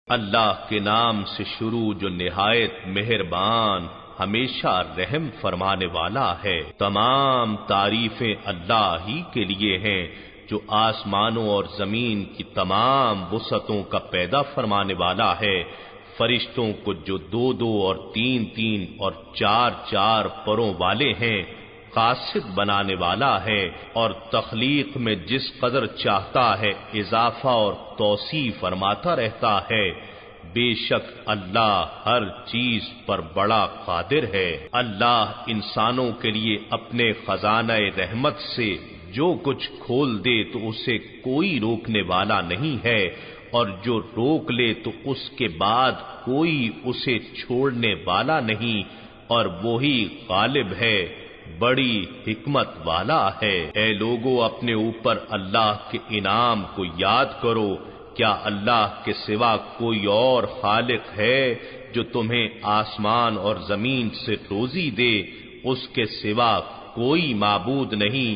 اللہ کے نام سے شروع جو نہایت مہربان ہمیشہ رحم فرمانے والا ہے۔ تمام تعریفیں اللہ ہی کے لیے ہیں جو آسمانوں اور زمین کی تمام وسعتوں کا پیدا فرمانے والا ہے۔ فرشتوں کو جو دو دو اور تین تین اور چار چار پروں والے ہیں قاصد بنانے والا ہے، اور تخلیق میں جس قدر چاہتا ہے اضافہ اور توسیع فرماتا رہتا ہے۔ بے شک اللہ ہر چیز پر بڑا قادر ہے۔ اللہ انسانوں کے لیے اپنے خزانہ رحمت سے جو کچھ کھول دے تو اسے کوئی روکنے والا نہیں ہے، اور جو روک لے تو اس کے بعد کوئی اسے چھوڑنے والا نہیں، اور وہی غالب ہے، بڑی حکمت والا ہے۔ اے لوگو، اپنے اوپر اللہ کے انعام کو یاد کرو۔ کیا اللہ کے سوا کوئی اور خالق ہے جو تمہیں آسمان اور زمین سے روزی دے؟ اس کے سوا کوئی معبود نہیں،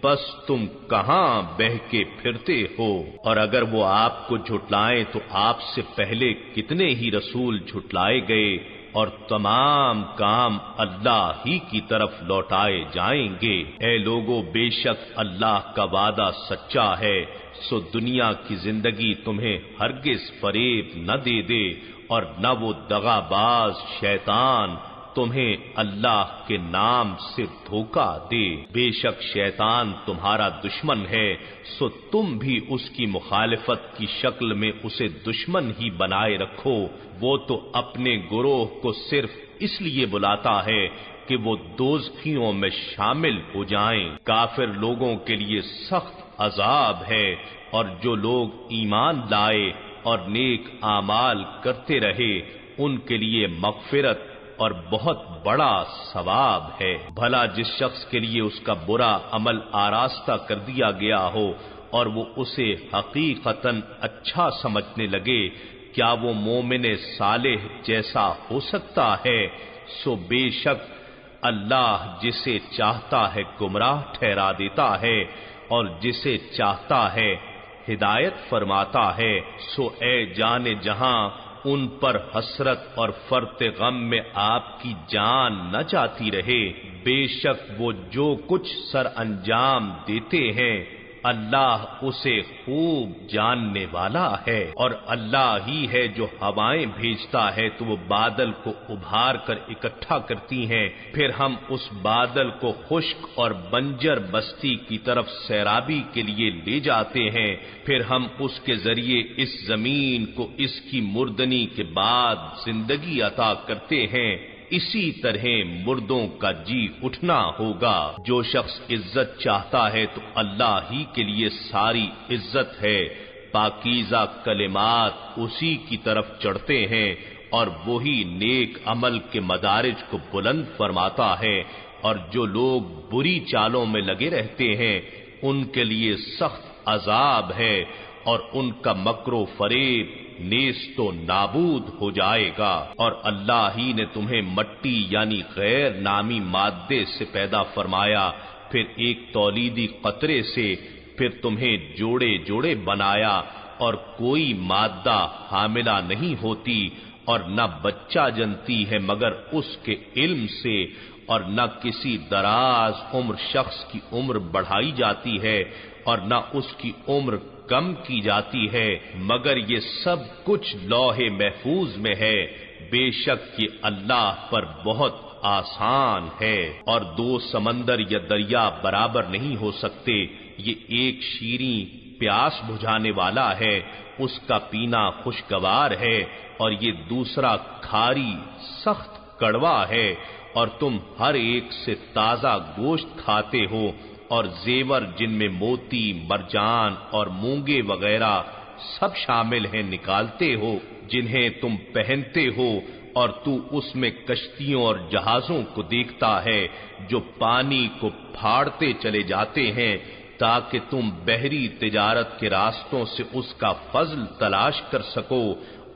پس تم کہاں بہہ کے پھرتے ہو؟ اور اگر وہ آپ کو جھٹلائیں تو آپ سے پہلے کتنے ہی رسول جھٹلائے گئے، اور تمام کام اللہ ہی کی طرف لوٹائے جائیں گے۔ اے لوگو، بے شک اللہ کا وعدہ سچا ہے، سو دنیا کی زندگی تمہیں ہرگز فریب نہ دے دے، اور نہ وہ دغا باز شیطان تمہیں اللہ کے نام سے دھوکہ دے۔ بے شک شیطان تمہارا دشمن ہے، سو تم بھی اس کی مخالفت کی شکل میں اسے دشمن ہی بنائے رکھو۔ وہ تو اپنے گروہ کو صرف اس لیے بلاتا ہے کہ وہ دوزخیوں میں شامل ہو جائیں۔ کافر لوگوں کے لیے سخت عذاب ہے، اور جو لوگ ایمان لائے اور نیک اعمال کرتے رہے ان کے لیے مغفرت اور بہت بڑا ثواب ہے۔ بھلا جس شخص کے لیے اس کا برا عمل آراستہ کر دیا گیا ہو اور وہ اسے حقیقتاً اچھا سمجھنے لگے، کیا وہ مومن صالح جیسا ہو سکتا ہے؟ سو بے شک اللہ جسے چاہتا ہے گمراہ ٹھہرا دیتا ہے، اور جسے چاہتا ہے ہدایت فرماتا ہے۔ سو اے جان جہاں، ان پر حسرت اور فرط غم میں آپ کی جان نہ جاتی رہے۔ بے شک وہ جو کچھ سر انجام دیتے ہیں اللہ اسے خوب جاننے والا ہے۔ اور اللہ ہی ہے جو ہوائیں بھیجتا ہے تو وہ بادل کو ابھار کر اکٹھا کرتی ہیں، پھر ہم اس بادل کو خشک اور بنجر بستی کی طرف سیرابی کے لیے لے جاتے ہیں، پھر ہم اس کے ذریعے اس زمین کو اس کی مردنی کے بعد زندگی عطا کرتے ہیں۔ اسی طرح مردوں کا جی اٹھنا ہوگا۔ جو شخص عزت چاہتا ہے تو اللہ ہی کے لیے ساری عزت ہے، پاکیزہ کلمات اسی کی طرف چڑھتے ہیں، اور وہی نیک عمل کے مدارج کو بلند فرماتا ہے۔ اور جو لوگ بری چالوں میں لگے رہتے ہیں ان کے لیے سخت عذاب ہے، اور ان کا مکر و فریب نیست و نابود ہو جائے گا۔ اور اللہ ہی نے تمہیں مٹی یعنی غیر نامی مادے سے پیدا فرمایا، پھر ایک تولیدی قطرے سے، پھر تمہیں جوڑے جوڑے بنایا، اور کوئی مادہ حاملہ نہیں ہوتی اور نہ بچہ جنتی ہے مگر اس کے علم سے، اور نہ کسی دراز عمر شخص کی عمر بڑھائی جاتی ہے اور نہ اس کی عمر کم کی جاتی ہے، مگر یہ سب کچھ لوح محفوظ میں ہے۔ بے شک یہ اللہ پر بہت آسان ہے۔ اور دو سمندر یا دریا برابر نہیں ہو سکتے، یہ ایک شیریں پیاس بجھانے والا ہے، اس کا پینا خوشگوار ہے، اور یہ دوسرا کھاری سخت کڑوا ہے، اور تم ہر ایک سے تازہ گوشت کھاتے ہو، اور زیور جن میں موتی، مرجان اور مونگے وغیرہ سب شامل ہیں نکالتے ہو، جنہیں تم پہنتے ہو، اور تو اس میں کشتیوں اور جہازوں کو دیکھتا ہے جو پانی کو پھاڑتے چلے جاتے ہیں، تاکہ تم بحری تجارت کے راستوں سے اس کا فضل تلاش کر سکو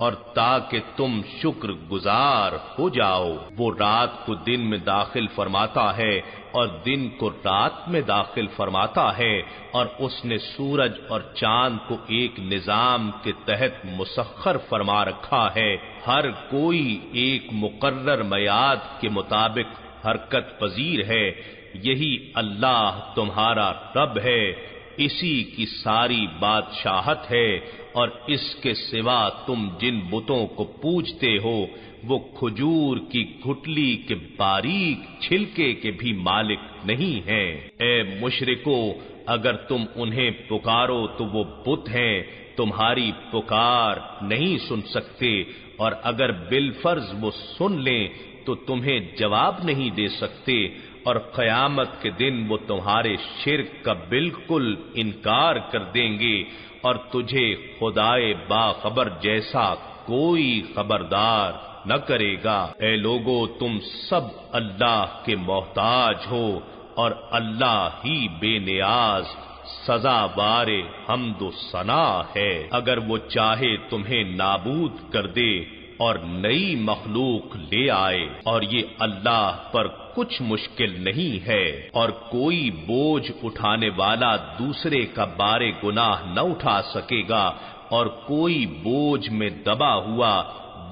اور تاکہ تم شکر گزار ہو جاؤ۔ وہ رات کو دن میں داخل فرماتا ہے اور دن کو رات میں داخل فرماتا ہے، اور اس نے سورج اور چاند کو ایک نظام کے تحت مسخر فرما رکھا ہے، ہر کوئی ایک مقرر میعاد کے مطابق حرکت پذیر ہے۔ یہی اللہ تمہارا رب ہے، اسی کی ساری بادشاہت ہے، اور اس کے سوا تم جن بتوں کو پوجتے ہو وہ کھجور کی گٹھلی کے باریک چھلکے کے بھی مالک نہیں ہیں۔ اے مشرکو، اگر تم انہیں پکارو تو وہ بت ہیں، تمہاری پکار نہیں سن سکتے، اور اگر بالفرض وہ سن لیں تو تمہیں جواب نہیں دے سکتے، اور قیامت کے دن وہ تمہارے شرک کا بالکل انکار کر دیں گے، اور تجھے خدائے باخبر جیسا کوئی خبردار نہ کرے گا۔ اے لوگو، تم سب اللہ کے محتاج ہو، اور اللہ ہی بے نیاز سزاوار حمد و ثنا ہے۔ اگر وہ چاہے تمہیں نابود کر دے اور نئی مخلوق لے آئے، اور یہ اللہ پر کچھ مشکل نہیں ہے، اور کوئی بوجھ اٹھانے والا دوسرے کا بار گناہ نہ اٹھا سکے گا، اور کوئی بوجھ میں دبا ہوا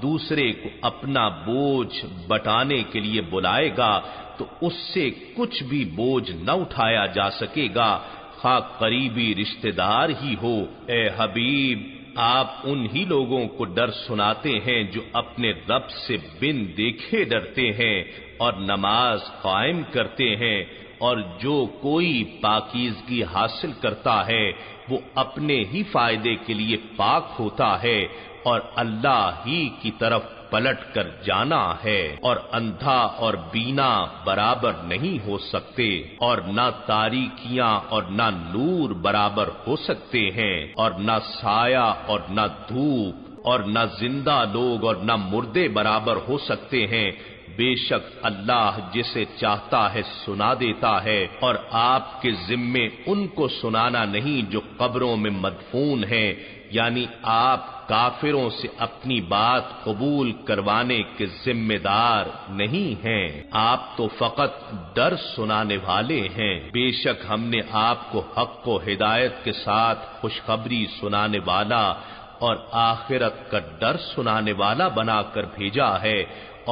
دوسرے کو اپنا بوجھ بٹانے کے لیے بلائے گا تو اس سے کچھ بھی بوجھ نہ اٹھایا جا سکے گا، خواہ قریبی رشتہ دار ہی ہو۔ اے حبیب، آپ انہی لوگوں کو ڈر سناتے ہیں جو اپنے رب سے بن دیکھے ڈرتے ہیں اور نماز قائم کرتے ہیں، اور جو کوئی پاکیزگی حاصل کرتا ہے وہ اپنے ہی فائدے کے لیے پاک ہوتا ہے، اور اللہ ہی کی طرف پلٹ کر جانا ہے۔ اور اندھا اور بینا برابر نہیں ہو سکتے، اور نہ تاریکیاں اور نہ نور برابر ہو سکتے ہیں، اور نہ سایہ اور نہ دھوپ، اور نہ زندہ لوگ اور نہ مردے برابر ہو سکتے ہیں۔ بے شک اللہ جسے چاہتا ہے سنا دیتا ہے، اور آپ کے ذمے ان کو سنانا نہیں جو قبروں میں مدفون ہیں، یعنی آپ کافروں سے اپنی بات قبول کروانے کے ذمہ دار نہیں ہیں، آپ تو فقط ڈر سنانے والے ہیں۔ بے شک ہم نے آپ کو حق و ہدایت کے ساتھ خوشخبری سنانے والا اور آخرت کا ڈر سنانے والا بنا کر بھیجا ہے،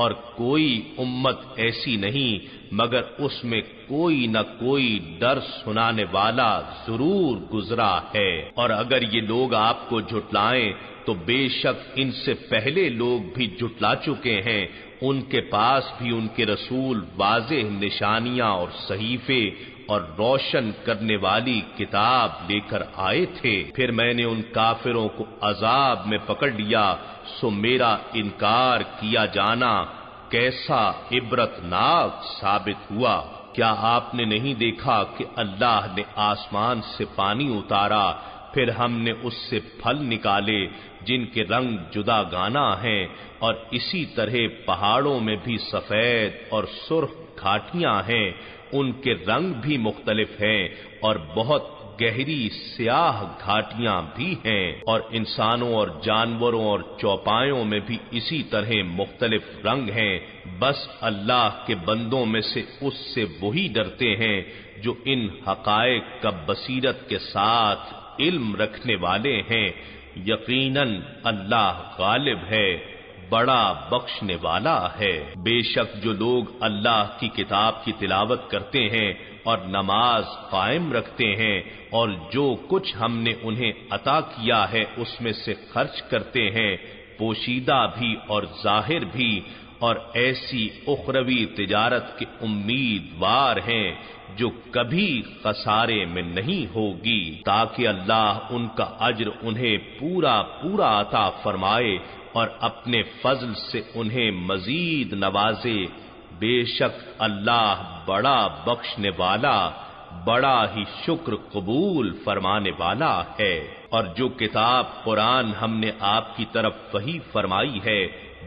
اور کوئی امت ایسی نہیں مگر اس میں کوئی نہ کوئی ڈر سنانے والا ضرور گزرا ہے۔ اور اگر یہ لوگ آپ کو جھٹلائیں تو بے شک ان سے پہلے لوگ بھی جھٹلا چکے ہیں، ان کے پاس بھی ان کے رسول واضح نشانیاں اور صحیفے اور روشن کرنے والی کتاب لے کر آئے تھے، پھر میں نے ان کافروں کو عذاب میں پکڑ لیا، سو میرا انکار کیا جانا کیسا عبرتناک ثابت ہوا۔ کیا آپ نے نہیں دیکھا کہ اللہ نے آسمان سے پانی اتارا، پھر ہم نے اس سے پھل نکالے جن کے رنگ جدا گانا ہیں، اور اسی طرح پہاڑوں میں بھی سفید اور سرخ گھاٹیاں ہیں، ان کے رنگ بھی مختلف ہیں، اور بہت گہری سیاہ گھاٹیاں بھی ہیں، اور انسانوں اور جانوروں اور چوپایوں میں بھی اسی طرح مختلف رنگ ہیں۔ بس اللہ کے بندوں میں سے اس سے وہی ڈرتے ہیں جو ان حقائق کا بصیرت کے ساتھ علم رکھنے والے ہیں۔ یقیناً اللہ غالب ہے، بڑا بخشنے والا ہے۔ بے شک جو لوگ اللہ کی کتاب کی تلاوت کرتے ہیں اور نماز قائم رکھتے ہیں، اور جو کچھ ہم نے انہیں عطا کیا ہے اس میں سے خرچ کرتے ہیں، پوشیدہ بھی اور ظاہر بھی، اور ایسی اخروی تجارت کے امیدوار ہیں جو کبھی خسارے میں نہیں ہوگی، تاکہ اللہ ان کا اجر انہیں پورا پورا عطا فرمائے اور اپنے فضل سے انہیں مزید نوازے۔ بے شک اللہ بڑا بخشنے والا، بڑا ہی شکر قبول فرمانے والا ہے۔ اور جو کتاب قرآن ہم نے آپ کی طرف وحی فرمائی ہے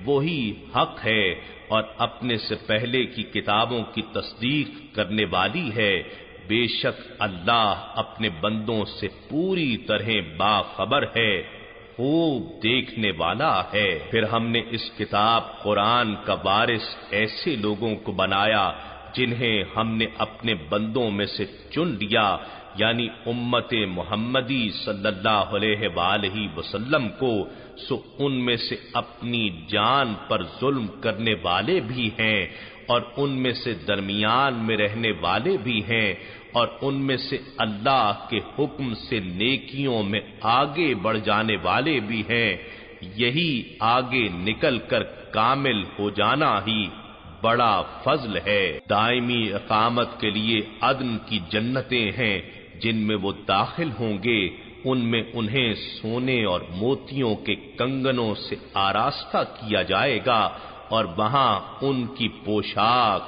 وہی حق ہے، اور اپنے سے پہلے کی کتابوں کی تصدیق کرنے والی ہے۔ بے شک اللہ اپنے بندوں سے پوری طرح باخبر ہے، خوب دیکھنے والا ہے۔ پھر ہم نے اس کتاب قرآن کا وارث ایسے لوگوں کو بنایا جنہیں ہم نے اپنے بندوں میں سے چن لیا، یعنی امت محمدی صلی اللہ علیہ وآلہ وسلم کو، سو ان میں سے اپنی جان پر ظلم کرنے والے بھی ہیں اور ان میں سے درمیان میں رہنے والے بھی ہیں، اور ان میں سے اللہ کے حکم سے نیکیوں میں آگے بڑھ جانے والے بھی ہیں۔ یہی آگے نکل کر کامل ہو جانا ہی بڑا فضل ہے۔ دائمی اقامت کے لیے عدن کی جنتیں ہیں جن میں وہ داخل ہوں گے، ان میں انہیں سونے اور موتیوں کے کنگنوں سے آراستہ کیا جائے گا، اور وہاں ان کی پوشاک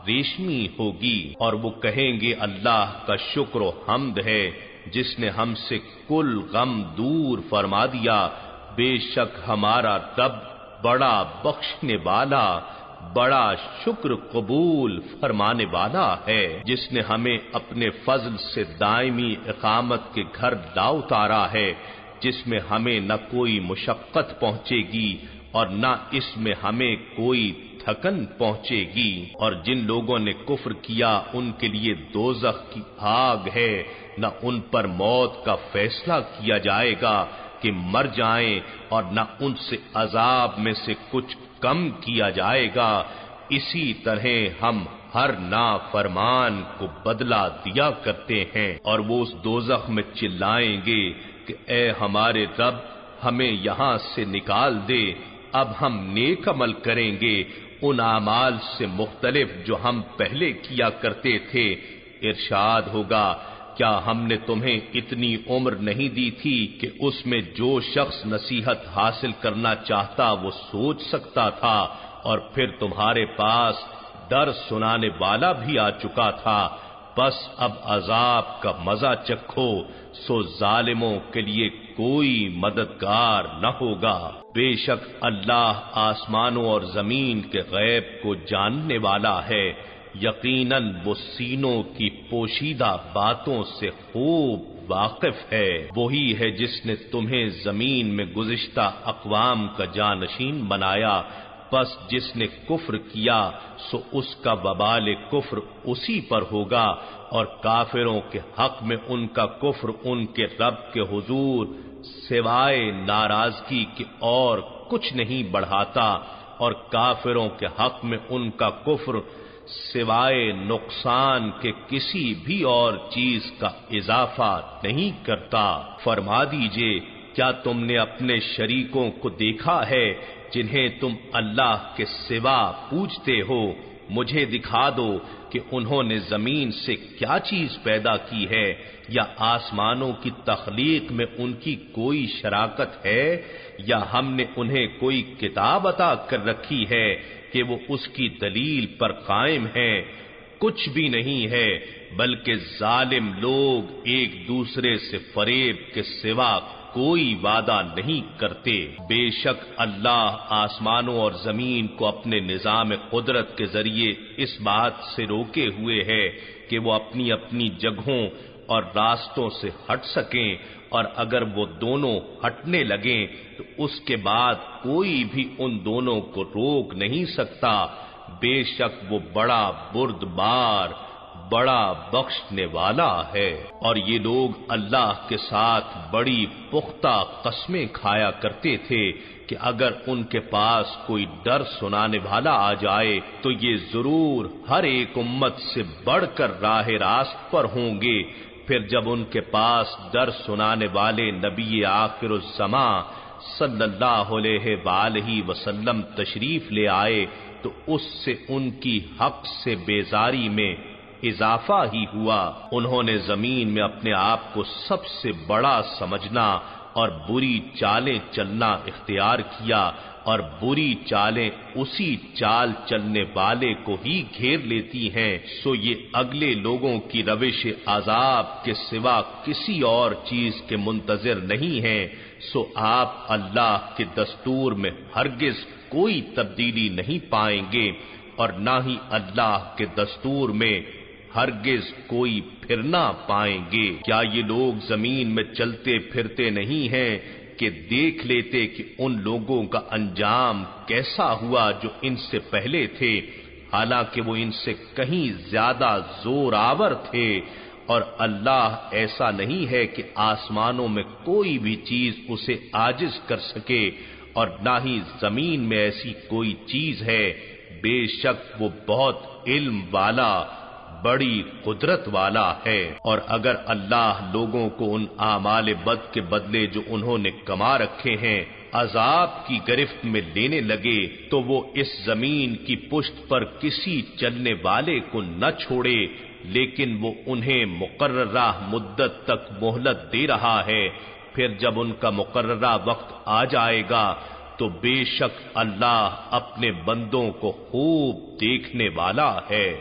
ریشمی ہوگی، اور وہ کہیں گے اللہ کا شکر و حمد ہے جس نے ہم سے کل غم دور فرما دیا، بے شک ہمارا رب بڑا بخشنے والا، بڑا شکر قبول فرمانے والا ہے، جس نے ہمیں اپنے فضل سے دائمی اقامت کے گھر لا اتارا ہے، جس میں ہمیں نہ کوئی مشقت پہنچے گی اور نہ اس میں ہمیں کوئی تھکن پہنچے گی، اور جن لوگوں نے کفر کیا ان کے لیے دوزخ کی آگ ہے، نہ ان پر موت کا فیصلہ کیا جائے گا کہ مر جائیں، اور نہ ان سے عذاب میں سے کچھ کم کیا جائے گا، اسی طرح ہم ہر نافرمان کو بدلہ دیا کرتے ہیں۔ اور وہ اس دوزخ میں چلائیں گے کہ اے ہمارے رب، ہمیں یہاں سے نکال دے، اب ہم نیک عمل کریں گے ان اعمال سے مختلف جو ہم پہلے کیا کرتے تھے۔ ارشاد ہوگا، کیا ہم نے تمہیں اتنی عمر نہیں دی تھی کہ اس میں جو شخص نصیحت حاصل کرنا چاہتا وہ سوچ سکتا تھا، اور پھر تمہارے پاس ڈر سنانے والا بھی آ چکا تھا، بس اب عذاب کا مزہ چکھو، سو ظالموں کے لیے کوئی مددگار نہ ہوگا۔ بے شک اللہ آسمانوں اور زمین کے غیب کو جاننے والا ہے، یقیناً وہ سینوں کی پوشیدہ باتوں سے خوب واقف ہے۔ وہی ہے جس نے تمہیں زمین میں گزشتہ اقوام کا جانشین بنایا، پس جس نے کفر کیا سو اس کا وبال کفر اسی پر ہوگا، اور کافروں کے حق میں ان کا کفر ان کے رب کے حضور سوائے ناراضگی کے اور کچھ نہیں بڑھاتا، اور کافروں کے حق میں ان کا کفر سوائے نقصان کے کسی بھی اور چیز کا اضافہ نہیں کرتا۔ فرما دیجئے، کیا تم نے اپنے شریکوں کو دیکھا ہے جنہیں تم اللہ کے سوا پوجتے ہو؟ مجھے دکھا دو کہ انہوں نے زمین سے کیا چیز پیدا کی ہے، یا آسمانوں کی تخلیق میں ان کی کوئی شراکت ہے، یا ہم نے انہیں کوئی کتاب عطا کر رکھی ہے کہ وہ اس کی دلیل پر قائم ہیں؟ کچھ بھی نہیں ہے، بلکہ ظالم لوگ ایک دوسرے سے فریب کے سوا کوئی وعدہ نہیں کرتے۔ بے شک اللہ آسمانوں اور زمین کو اپنے نظام قدرت کے ذریعے اس بات سے روکے ہوئے ہے کہ وہ اپنی اپنی جگہوں اور راستوں سے ہٹ سکیں، اور اگر وہ دونوں ہٹنے لگیں تو اس کے بعد کوئی بھی ان دونوں کو روک نہیں سکتا۔ بے شک وہ بڑا بردبار، بڑا بخشنے والا ہے۔ اور یہ لوگ اللہ کے ساتھ بڑی پختہ قسمیں کھایا کرتے تھے کہ اگر ان کے پاس کوئی ڈر سنانے والا آ جائے تو یہ ضرور ہر ایک امت سے بڑھ کر راہ راست پر ہوں گے۔ پھر جب ان کے پاس ڈر سنانے والے نبی آخر الزماں صلی اللہ علیہ وآلہ وسلم تشریف لے آئے تو اس سے ان کی حق سے بیزاری میں اضافہ ہی ہوا۔ انہوں نے زمین میں اپنے آپ کو سب سے بڑا سمجھنا اور بری چالیں چلنا اختیار کیا، اور بری چالیں اسی چال چلنے والے کو ہی گھیر لیتی ہیں، سو یہ اگلے لوگوں کی روش عذاب کے سوا کسی اور چیز کے منتظر نہیں ہیں۔ سو آپ اللہ کے دستور میں ہرگز کوئی تبدیلی نہیں پائیں گے، اور نہ ہی اللہ کے دستور میں ہرگز کوئی پھر نہ پائیں گے۔ کیا یہ لوگ زمین میں چلتے پھرتے نہیں ہیں کہ دیکھ لیتے کہ ان لوگوں کا انجام کیسا ہوا جو ان سے پہلے تھے، حالانکہ وہ ان سے کہیں زیادہ زور آور تھے۔ اور اللہ ایسا نہیں ہے کہ آسمانوں میں کوئی بھی چیز اسے عاجز کر سکے، اور نہ ہی زمین میں ایسی کوئی چیز ہے، بے شک وہ بہت علم والا، بڑی قدرت والا ہے۔ اور اگر اللہ لوگوں کو ان اعمال بد کے بدلے جو انہوں نے کما رکھے ہیں عذاب کی گرفت میں لینے لگے تو وہ اس زمین کی پشت پر کسی چلنے والے کو نہ چھوڑے، لیکن وہ انہیں مقررہ مدت تک مہلت دے رہا ہے۔ پھر جب ان کا مقررہ وقت آ جائے گا تو بے شک اللہ اپنے بندوں کو خوب دیکھنے والا ہے۔